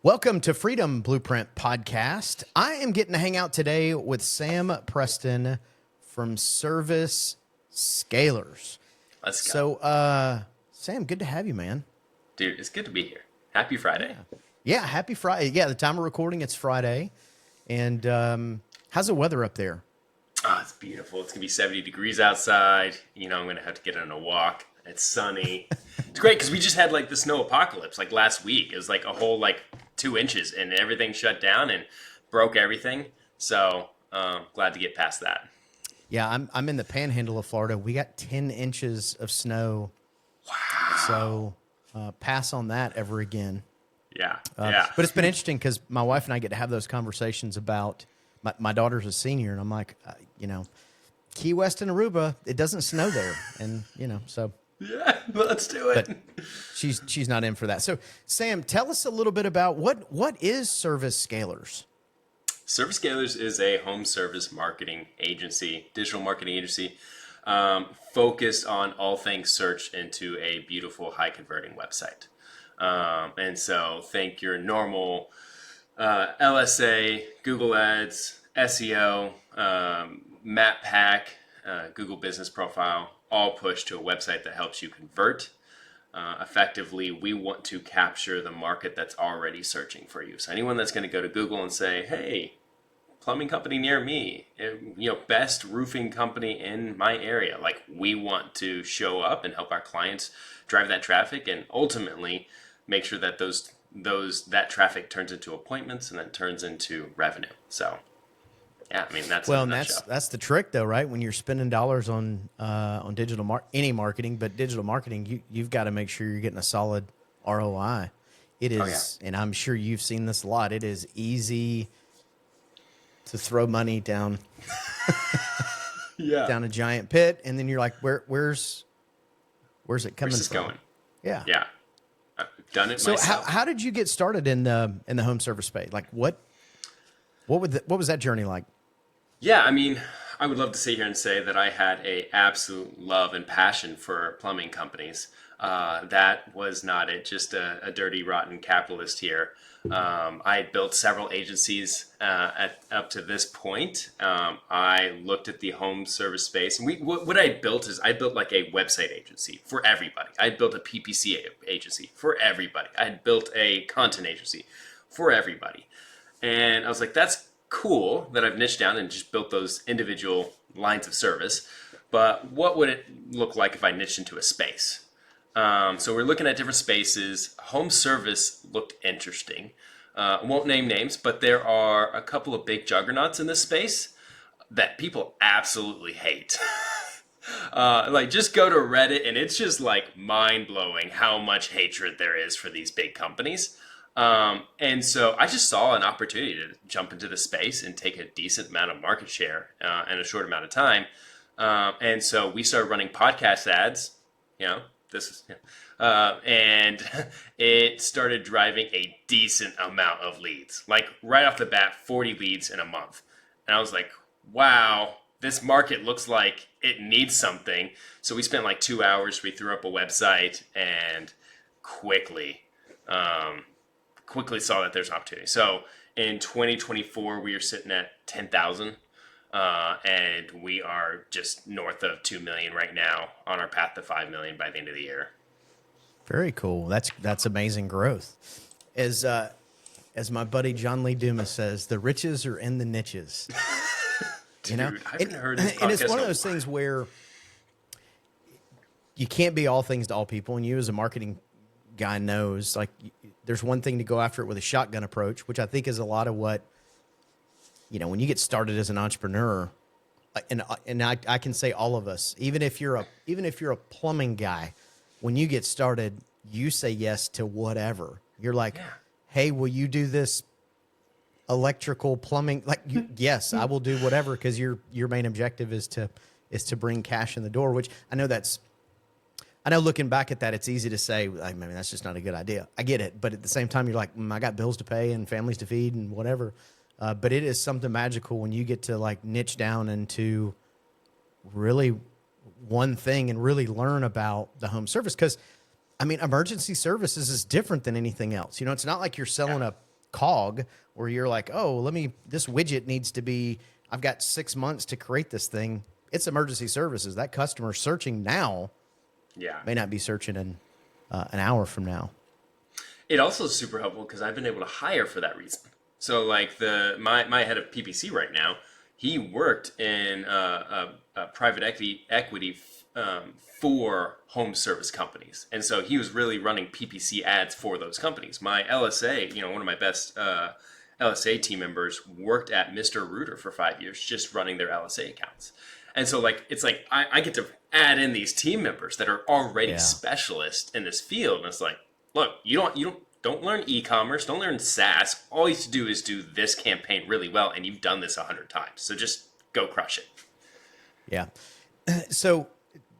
Welcome to Freedom Blueprint Podcast. I am getting to hang out today with Sam Preston from Service Scalers. Let's go. So, Sam, good to have you, man. Dude, it's good to be here. Happy Friday. Yeah, happy Friday. Yeah, the time of recording, it's Friday. And how's the weather up there? Oh, it's beautiful. It's going to be 70 degrees outside. You know, I'm going to have to get on a walk. It's sunny. It's great because we just had like the snow apocalypse like last week. It was like a whole 2 inches and everything shut down and broke everything. So glad to get past that. Yeah, I'm in the panhandle of Florida. We got 10 inches of snow. Wow. So pass on that ever again. Yeah. But it's been interesting because my wife and I get to have those conversations about my daughter's a senior, and I'm like, Key West and Aruba, it doesn't snow there, and so. Yeah, let's do it. But she's not in for that. So, Sam, tell us a little bit about what is Service Scalers? Service Scalers is a home service marketing agency, digital marketing agency, focused on all things search into a beautiful, high converting website. And so think your normal LSA, Google Ads, SEO, Map Pack, Google Business Profile, all push to a website that helps you convert. Effectively, we want to capture the market that's already searching for you. So anyone that's going to go to Google and say, hey, plumbing company near me, best roofing company in my area, we want to show up and help our clients drive that traffic and ultimately make sure that that traffic turns into appointments and then turns into revenue. So yeah, I mean that's the trick though, right? When you're spending dollars on digital any marketing, but digital marketing, you've got to make sure you're getting a solid ROI. It is, and I'm sure you've seen this a lot. It is easy to throw money down down a giant pit, and then you're like, where's it coming Where's this from? going? Yeah. I've done it So myself. how did you get started in the home service space? Like what was that journey like? Yeah, I mean, I would love to sit here and say that I had a absolute love and passion for plumbing companies. That was not it, just a dirty, rotten capitalist here. I had built several agencies up to this point. I looked at the home service space, and what I built is I built like a website agency for everybody. I built a PPC agency for everybody. I had built a content agency for everybody. And I was like, that's cool that I've niched down and just built those individual lines of service. But what would it look like if I niched into a space? So we're looking at different spaces. Home service looked interesting. Won't name names, but there are a couple of big juggernauts in this space that people absolutely hate. Just go to Reddit and it's just mind blowing how much hatred there is for these big companies. And so I just saw an opportunity to jump into the space and take a decent amount of market share in a short amount of time. And so we started running podcast ads, and it started driving a decent amount of leads, right off the bat, 40 leads in a month. And I was like, wow, this market looks like it needs something. So we spent 2 hours, we threw up a website and quickly saw that there's an opportunity. So in 2024, we are sitting at 10,000. And we are just north of 2 million right now on our path to 5 million by the end of the year. Very cool. That's amazing growth. As my buddy John Lee Dumas says, the riches are in the niches. Dude, I haven't heard this podcast. And it's one of those things where you can't be all things to all people. And you as a marketing guy knows, there's one thing to go after it with a shotgun approach, which I think is a lot of what, when you get started as an entrepreneur, and I can say all of us, even if you're a plumbing guy, when you get started, you say yes to whatever. You're like, hey, will you do this electrical plumbing? Yes, I will do whatever, because your main objective is to bring cash in the door, which I know looking back at that, it's easy to say, I mean, that's just not a good idea. I get it. But at the same time, you're like, I got bills to pay and families to feed and whatever. But it is something magical when you get to niche down into really one thing and really learn about the home service. Because, I mean, emergency services is different than anything else. It's not like you're selling cog where you're like, oh, this widget needs to be, I've got 6 months to create this thing. It's emergency services. That customer searching now may not be searching in an hour from now. It also is super helpful because I've been able to hire for that reason. So like my head of PPC right now, he worked in a private equity for home service companies, and so he was really running PPC ads for those companies. My LSA, one of my best LSA team members, worked at Mr. Rooter for 5 years, just running their LSA accounts. And so it's like I get to add in these team members that are already specialists in this field, and it's like, look, don't learn e-commerce, don't learn SaaS. All you have to do is do this campaign really well, and you've done this 100 times. So just go crush it. Yeah. So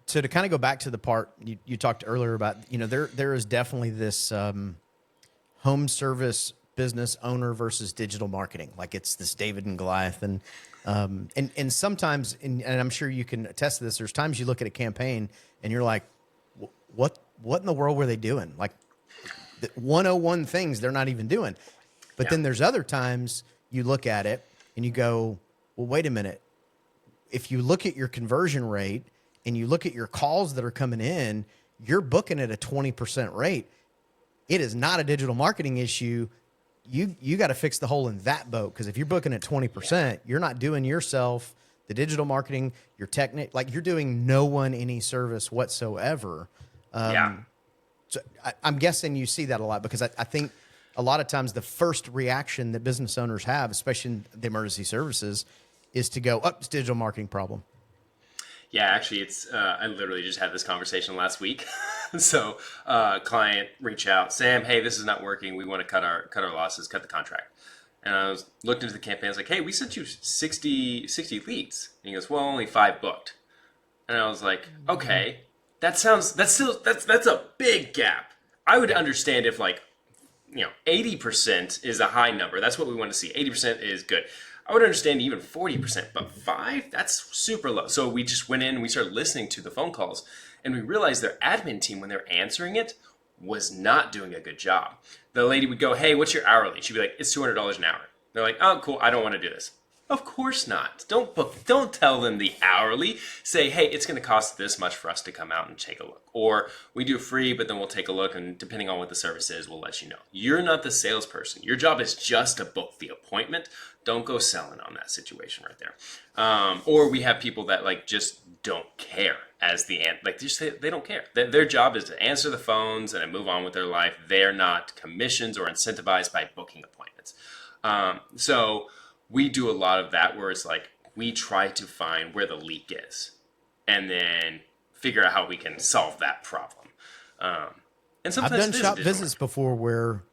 to kind of go back to the part you talked earlier about, there is definitely this home service business owner versus digital marketing. Like it's this David and Goliath, and sometimes, and I'm sure you can attest to this, there's times you look at a campaign and you're like, what in the world were they doing? Like the 101 things they're not even doing. But then there's other times you look at it and you go, well, wait a minute. If you look at your conversion rate and you look at your calls that are coming in, you're booking at a 20% rate. It is not a digital marketing issue. You got to fix the hole in that boat, because if you're booking at 20%, you're not doing yourself the digital marketing, your technique, like you're doing no one any service whatsoever. So I'm guessing you see that a lot, because I think a lot of times the first reaction that business owners have, especially in the emergency services, is to go, it's digital marketing problem. Yeah, actually, it's I literally just had this conversation last week. So, client reached out, Sam, hey, this is not working. We want to cut our losses, cut the contract. And I looked into the campaign. I was like, hey, we sent you 60 leads. And he goes, well, only 5 booked. And I was like, okay, that's a big gap. I would understand if 80% is a high number. That's what we want to see. 80% is good. I would understand even 40%, but 5, that's super low. So we just went in and we started listening to the phone calls, and we realized their admin team, when they're answering it, was not doing a good job. The lady would go, hey, what's your hourly? She'd be like, it's $200 an hour. They're like, oh, cool, I don't want to do this. Of course not. Don't tell them the hourly. Say, hey, it's going to cost this much for us to come out and take a look. Or we do free, but then we'll take a look, and depending on what the service is, we'll let you know. You're not the salesperson. Your job is just to book the appointment. Don't go selling on that situation right there. Or we have people that just don't care as the they don't care. Their job is to answer the phones and move on with their life. They're not commissions or incentivized by booking appointments. So we do a lot of that, where it's like we try to find where the leak is and then figure out how we can solve that problem. And sometimes I've done shop visits before where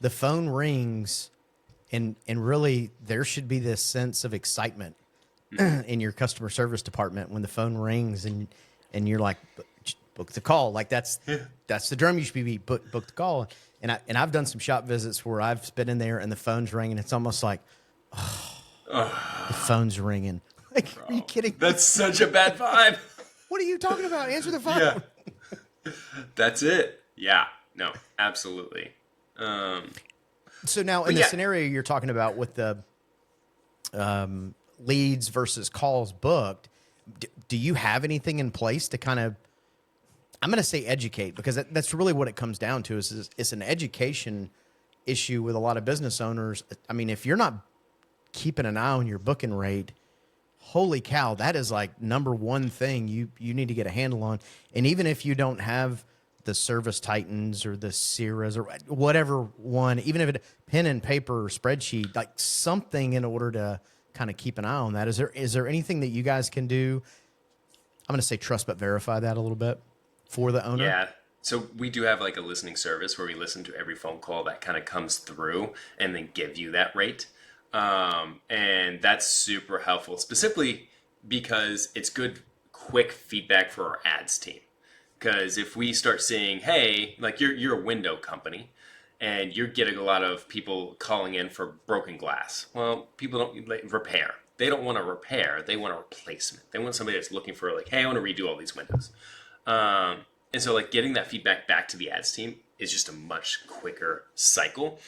the phone rings and really there should be this sense of excitement in your customer service department when the phone rings and you're like, book the call. Like that's the drum you should be book the call. And I've done some shop visits where I've been in there and the phone's ringing. It's almost like, the phone's ringing. Like, are you kidding? That's such a bad vibe. What are you talking about? Answer the phone. Yeah. That's it. Yeah. No, absolutely. So now in the scenario you're talking about with the leads versus calls booked, do you have anything in place to kind of, I'm going to say educate, because that's really what it comes down to is it's an education issue with a lot of business owners. I mean, if you're not keeping an eye on your booking rate, holy cow, that is like number one thing you need to get a handle on. And even if you don't have the Service Titans or the Sierras or whatever one, even if it pen and paper or spreadsheet, like something in order to kind of keep an eye on that. Is there anything that you guys can do? I'm going to say trust but verify that a little bit for the owner. Yeah. So we do have a listening service where we listen to every phone call that kind of comes through and then give you that rate. And that's super helpful, specifically because it's good, quick feedback for our ads team. Because if we start seeing, hey, you're a window company and you're getting a lot of people calling in for broken glass. Well, people don't repair. They don't want a repair. They want a replacement. They want somebody that's looking for hey, I want to redo all these windows. And so getting that feedback back to the ads team is just a much quicker cycle.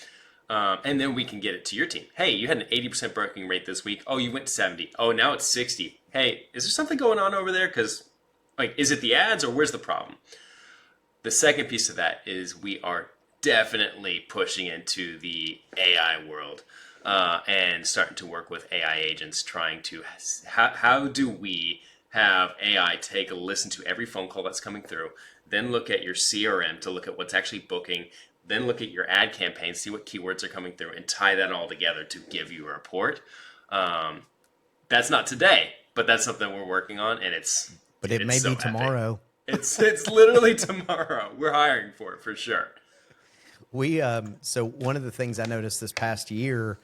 And then we can get it to your team. Hey, you had an 80% broking rate this week. Oh, you went to 70. Oh, now it's 60. Hey, is there something going on over there? Because, like, is it the ads or where's the problem? The second piece of that is we are definitely pushing into the AI world and starting to work with AI agents, trying to, how do we have AI take a listen to every phone call that's coming through, then look at your CRM to look at what's actually booking, then look at your ad campaign, see what keywords are coming through, and tie that all together to give you a report. That's not today, but that's something we're working on, and But it may so be epic. It's It's literally tomorrow. We're hiring for it for sure. We so one of the things I noticed this past year,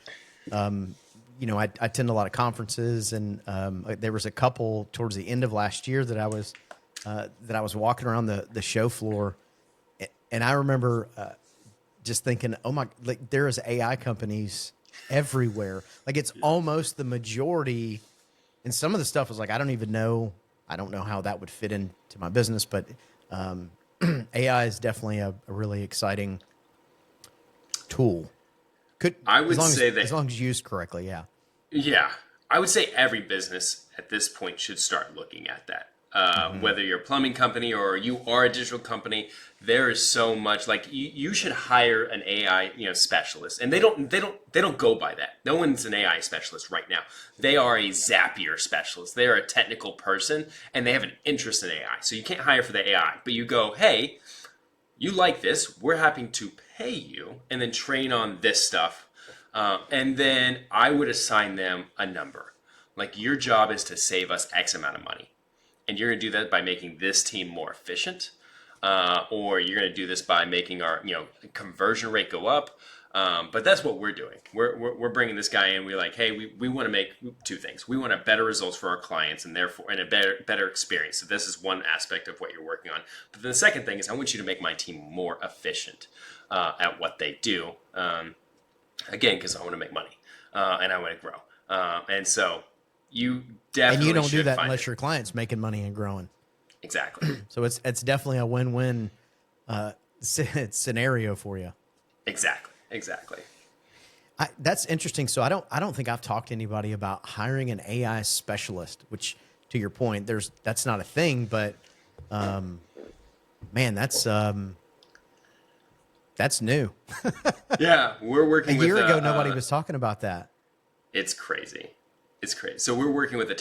I attend a lot of conferences, and there was a couple towards the end of last year that I was walking around the show floor, and I remember just thinking, oh my, like there is AI companies everywhere. Like it's almost the majority, and some of the stuff was like I don't know how that would fit into my business, but AI is definitely a really exciting tool. I would say that as long as used correctly, yeah. Yeah, I would say every business at this point should start looking at that. Whether you're a plumbing company or you are a digital company, there is so much. Like you should hire an AI, specialist, and they don't go by that. No one's an AI specialist right now. They are a Zapier specialist. They are a technical person, and they have an interest in AI. So you can't hire for the AI, but you go, hey, you like this? We're happy to pay you, and then train on this stuff. And then I would assign them a number. Like your job is to save us X amount of money. And you're going to do that by making this team more efficient. Or you're going to do this by making our conversion rate go up. But that's what we're doing. We're bringing this guy in. We're like, hey, we want to make two things. We want a better results for our clients and therefore a better experience. So this is one aspect of what you're working on. But then the second thing is I want you to make my team more efficient at what they do. Again, because I want to make money and I want to grow. And so you definitely And you don't do that find unless your client's making money and growing. Exactly. So it's definitely a win-win scenario for you. Exactly. That's interesting. So I don't think I've talked to anybody about hiring an AI specialist, which to your point, that's not a thing, but man, that's new. Yeah, we're working A with year ago, nobody was talking about that. It's crazy. So we're working with a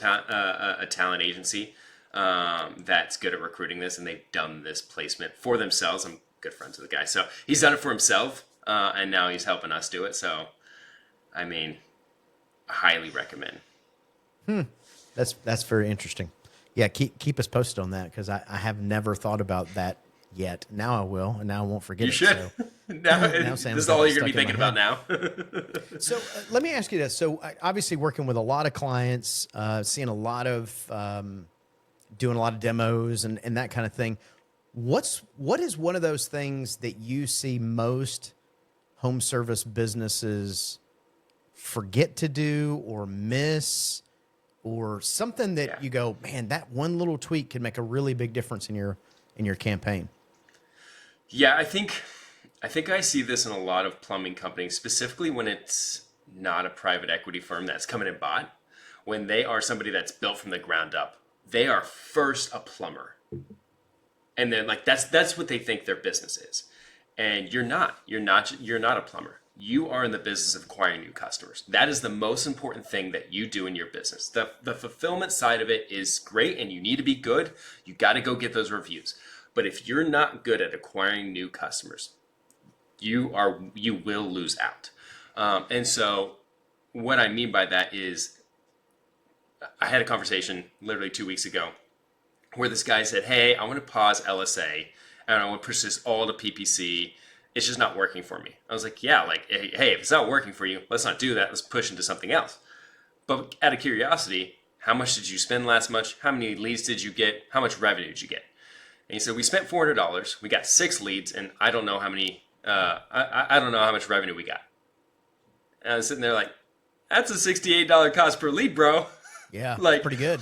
talent agency that's good at recruiting this, and they've done this placement for themselves. I'm good friends with the guy, so he's done it for himself, and now he's helping us do it. So, I mean, I highly recommend. That's very interesting. Yeah, keep us posted on that because I have never thought about that yet. Now I will, and now I won't forget You should. So, now Sam's this is got all it you're going to be stuck in thinking my about now. So let me ask you this. So obviously working with a lot of clients, seeing a lot of, doing a lot of demos and that kind of thing. What is one of those things that you see most home service businesses forget to do or miss, or something that you go, man, that one little tweak can make a really big difference in your campaign? Yeah, I think I see this in a lot of plumbing companies, specifically when it's not a private equity firm that's come in and bought. When they are somebody that's built from the ground up, they are first a plumber, and then like that's what they think their business is. And you're not a plumber. You are in the business of acquiring new customers. That is the most important thing that you do in your business. The fulfillment side of it is great, and you need to be good. You got to go get those reviews. But if you're not good at acquiring new customers, you will lose out. And so what I mean by that is I had a conversation literally 2 weeks ago where this guy said, hey, I want to pause LSA and I want to persist all to PPC. It's just not working for me. I was like, yeah, like, hey, if it's not working for you, let's not do that. Let's push into something else. But out of curiosity, how much did you spend last month? How many leads did you get? How much revenue did you get? And he said, we spent $400. We got 6 leads, and I don't know how many. I don't know how much revenue we got. And I was sitting there like, that's a $68 cost per lead, bro. Yeah, like pretty good.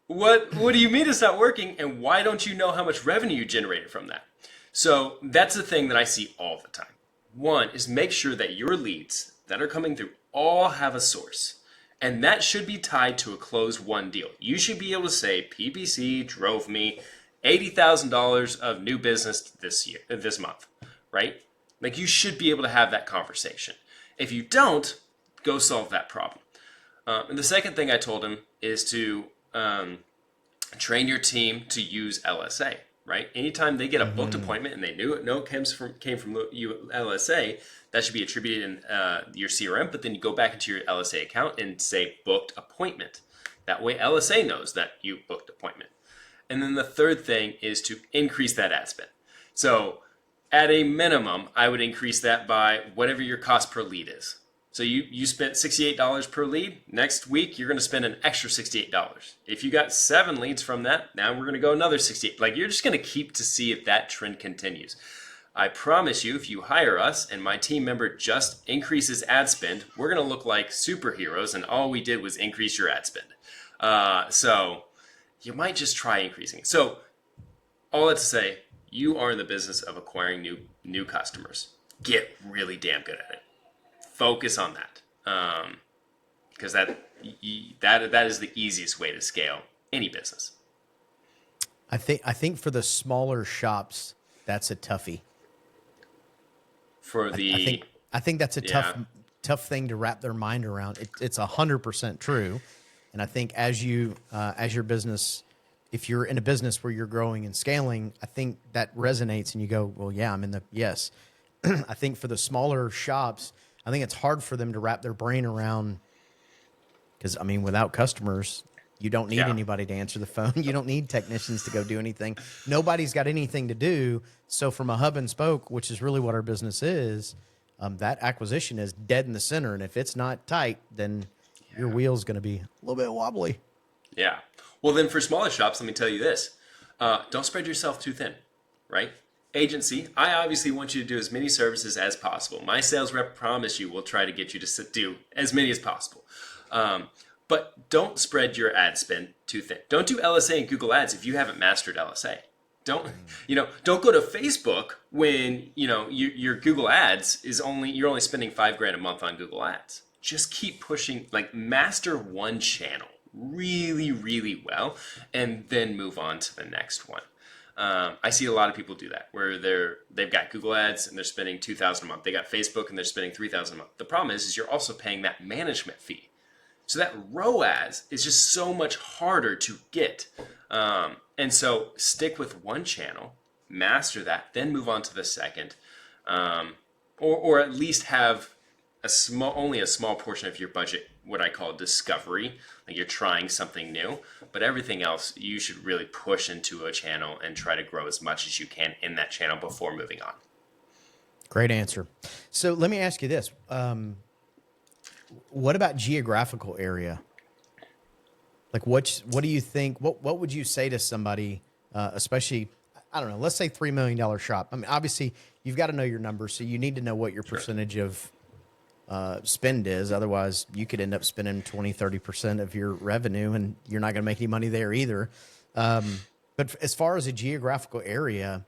What do you mean it's not working? And why don't you know how much revenue you generated from that? So that's the thing that I see all the time. One is make sure that your leads that are coming through all have a source. And that should be tied to a closed won deal. You should be able to say PPC drove me $80,000 of new business this month, right? Like you should be able to have that conversation. If you don't, go solve that problem. And the second thing I told him is to train your team to use LSA, right? Anytime they get a booked appointment and they know it came from LSA, that should be attributed in your CRM, but then you go back into your LSA account and say booked appointment. That way LSA knows that you booked appointment. And then the third thing is to increase that ad spend. So at a minimum, I would increase that by whatever your cost per lead is. So you spent $68 per lead. Next week, you're going to spend an extra $68. If you got 7 leads from that, now we're going to go another 68. Like you're just going to keep to see if that trend continues. I promise you, if you hire us and my team member just increases ad spend, we're going to look like superheroes and all we did was increase your ad spend. So you might just try increasing. So all that to say, you are in the business of acquiring new customers. Get really damn good at it. Focus on that, because that is the easiest way to scale any business. I think for the smaller shops, that's a toughie. I think that's a tough thing to wrap their mind around. It's 100% true, and I think as your business, if you're in a business where you're growing and scaling, I think that resonates, and you go, well, yeah, I'm in the yes. I think for the smaller shops, I think it's hard for them to wrap their brain around, because, I mean, without customers, you don't need anybody to answer the phone. You don't need technicians to go do anything. Nobody's got anything to do. So from a hub and spoke, which is really what our business is, that acquisition is dead in the center. And if it's not tight, then your wheel's going to be a little bit wobbly. Yeah. Well, then for smaller shops, let me tell you this. Don't spread yourself too thin, right? Agency, I obviously want you to do as many services as possible. My sales rep promise you will try to get you to do as many as possible. But don't spread your ad spend too thin. Don't do LSA and Google Ads if you haven't mastered LSA. Don't go to Facebook when, your Google Ads you're only spending $5,000 a month on Google Ads. Just keep pushing, like master one channel really, really well, and then move on to the next one. I see a lot of people do that where they've got Google Ads and they're spending $2,000 a month. They got Facebook and they're spending $3,000 a month. The problem is you're also paying that management fee. So that ROAS is just so much harder to get. And so stick with one channel, master that, then move on to the second, or at least have only a small portion of your budget, what I call discovery, like you're trying something new, but everything else you should really push into a channel and try to grow as much as you can in that channel before moving on. Great answer. So let me ask you this. What about geographical area? Like what do you think, what would you say to somebody, especially, I don't know, let's say $3 million shop. I mean, obviously you've got to know your numbers. So you need to know what your percentage of spend is. Otherwise you could end up spending 20-30% of your revenue and you're not going to make any money there either. But as far as a geographical area,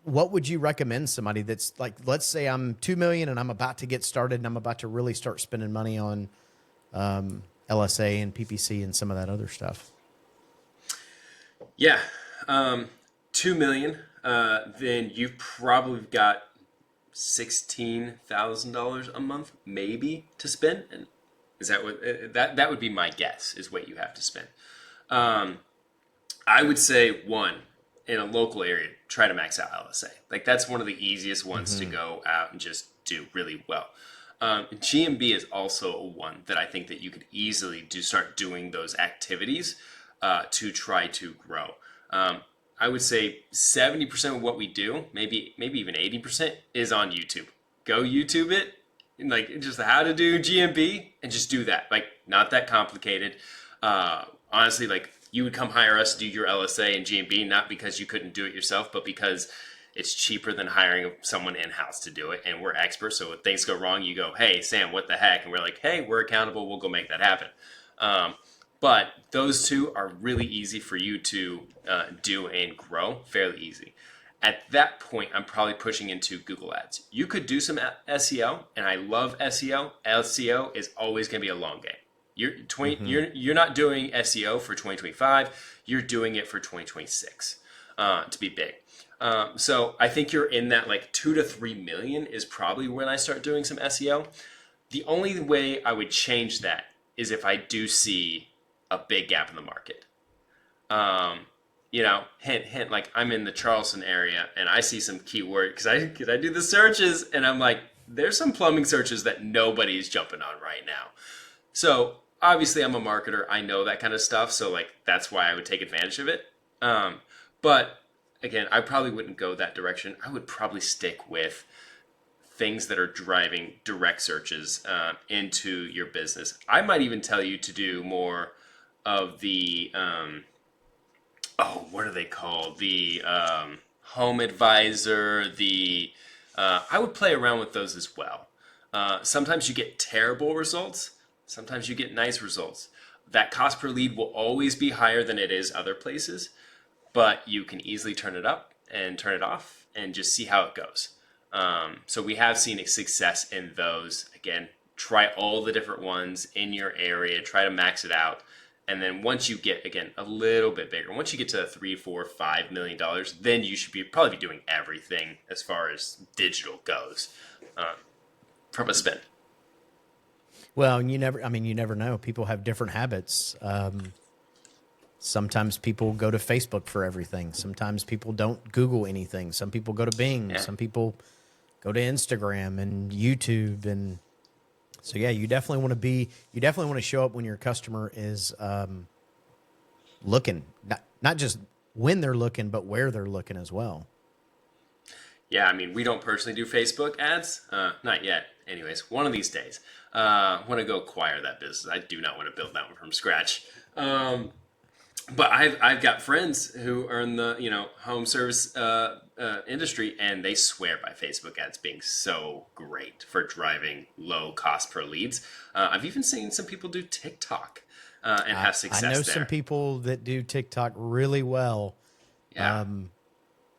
what would you recommend somebody that's like, let's say I'm 2 million and I'm about to get started and I'm about to really start spending money on LSA and PPC and some of that other stuff? Yeah. 2 million, then you've probably got $16,000 a month, maybe, to spend. And is that what that would be my guess is what you have to spend. I would say in a local area, try to max out LSA. Like that's one of the easiest ones to go out and just do really well. GMB is also one that I think that you could easily start doing those activities to try to grow. I would say 70% of what we do, maybe even 80%, is on YouTube. Go YouTube it, and like just how to do GMB, and just do that. Like not that complicated. Honestly, like you would come hire us to do your LSA and GMB, not because you couldn't do it yourself, but because it's cheaper than hiring someone in-house to do it, and we're experts. So if things go wrong, you go, "Hey, Sam, what the heck?" And we're like, "Hey, we're accountable. We'll go make that happen." But those two are really easy for you to do and grow, fairly easy. At that point, I'm probably pushing into Google Ads. You could do some SEO, and I love SEO. SEO is always going to be a long game. You're not doing SEO for 2025. You're doing it for 2026 to be big. So I think you're in that like 2 to 3 million is probably when I start doing some SEO. The only way I would change that is if I do see a big gap in the market. Hint, hint, like I'm in the Charleston area and I see some keyword because I do the searches and I'm like, there's some plumbing searches that nobody's jumping on right now. So obviously I'm a marketer. I know that kind of stuff. So like, that's why I would take advantage of it. But again, I probably wouldn't go that direction. I would probably stick with things that are driving direct searches into your business. I might even tell you to do more of the, what are they called? The home advisor, I would play around with those as well. Sometimes you get terrible results. Sometimes you get nice results. That cost per lead will always be higher than it is other places, but you can easily turn it up and turn it off and just see how it goes. So we have seen a success in those. Again, try all the different ones in your area, try to max it out. And then once you get, again, a little bit bigger, once you get to $3, $4, $5 million, then you should probably be doing everything as far as digital goes from a spend. Well, you never know. People have different habits. Sometimes people go to Facebook for everything. Sometimes people don't Google anything. Some people go to Bing. Yeah. Some people go to Instagram and YouTube. And so, yeah, you definitely want to show up when your customer is looking, not just when they're looking, but where they're looking as well. Yeah, I mean, we don't personally do Facebook ads. Not yet. Anyways, one of these days. Want to go acquire that business. I do not want to build that one from scratch. But I've got friends who are in the home service industry, and they swear by Facebook ads being so great for driving low cost per leads. I've even seen some people do TikTok and have success there. I know some people that do TikTok really well. Yeah.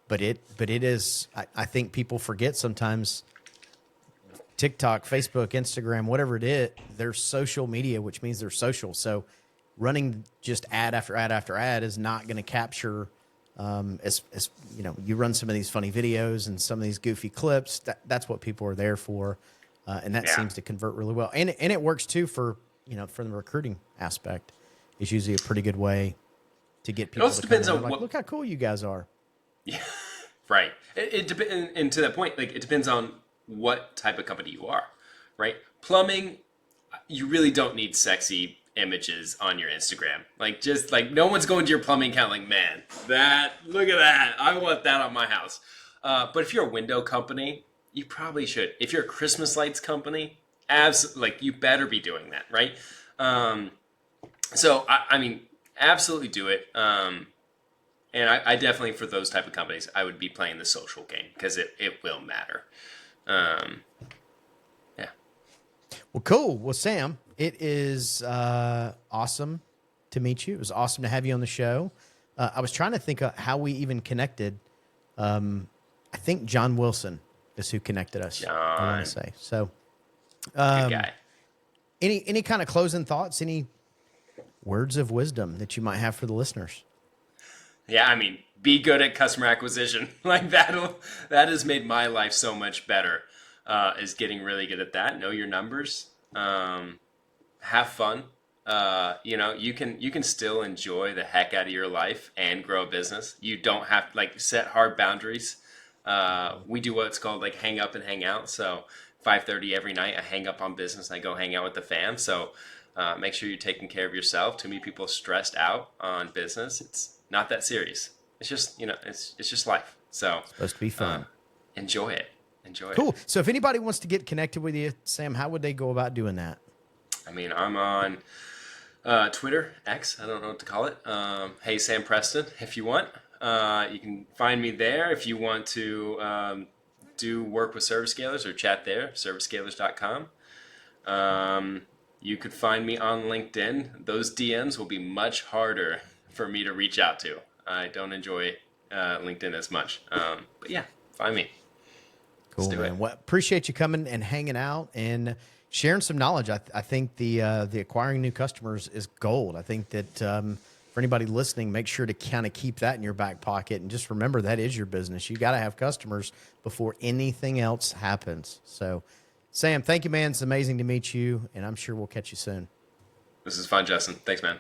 But it is, I think people forget sometimes TikTok, Facebook, Instagram, whatever it is, they're social media, which means they're social. So running just ad after ad after ad is not going to capture, as you run some of these funny videos and some of these goofy clips. That's what people are there for. And that seems to convert really well. And it works too for the recruiting aspect. It's usually a pretty good way to get people to come in. Like, look how cool you guys are. Yeah, right. It depends, and to that point, like it depends on what type of company you are, right? Plumbing, you really don't need sexy images on your Instagram. Like, just like no one's going to your plumbing account like, man, look at that. I want that on my house. But if you're a window company, you probably should. If you're a Christmas lights company, you better be doing that, right? So I mean, absolutely do it. And I definitely, for those type of companies, I would be playing the social game because it will matter. Yeah. Well, cool. Well, Sam, it is awesome to meet you. It was awesome to have you on the show. I was trying to think of how we even connected. I think John Wilson is who connected us. John. I want to say. So, good guy. Any kind of closing thoughts? Any words of wisdom that you might have for the listeners? Yeah, I mean, be good at customer acquisition. Like that has made my life so much better. Is getting really good at that. Know your numbers. Have fun. You can still enjoy the heck out of your life and grow a business. You don't have to set hard boundaries. We do what's called hang up and hang out. So 5:30 every night, I hang up on business and I go hang out with the fam. So make sure you're taking care of yourself. Too many people stressed out on business. It's not that serious. It's just, it's just life. So it's supposed to be fun. Enjoy it. Enjoy it. Cool. So if anybody wants to get connected with you, Sam, how would they go about doing that? I mean, I'm on Twitter, X, I don't know what to call it. Hey, Sam Preston, if you want. You can find me there. If you want to do work with service scalers or chat there, servicescalers.com. You could find me on LinkedIn. Those DMs will be much harder for me to reach out to. I don't enjoy LinkedIn as much. But yeah, find me. Cool, Let's do man. it. Well, appreciate you coming and hanging out and sharing some knowledge. I think the acquiring new customers is gold. I think that for anybody listening, make sure to kind of keep that in your back pocket and just remember that is your business. You got to have customers before anything else happens. So, Sam, thank you, man. It's amazing to meet you, and I'm sure we'll catch you soon. This is fun, Justin. Thanks, man.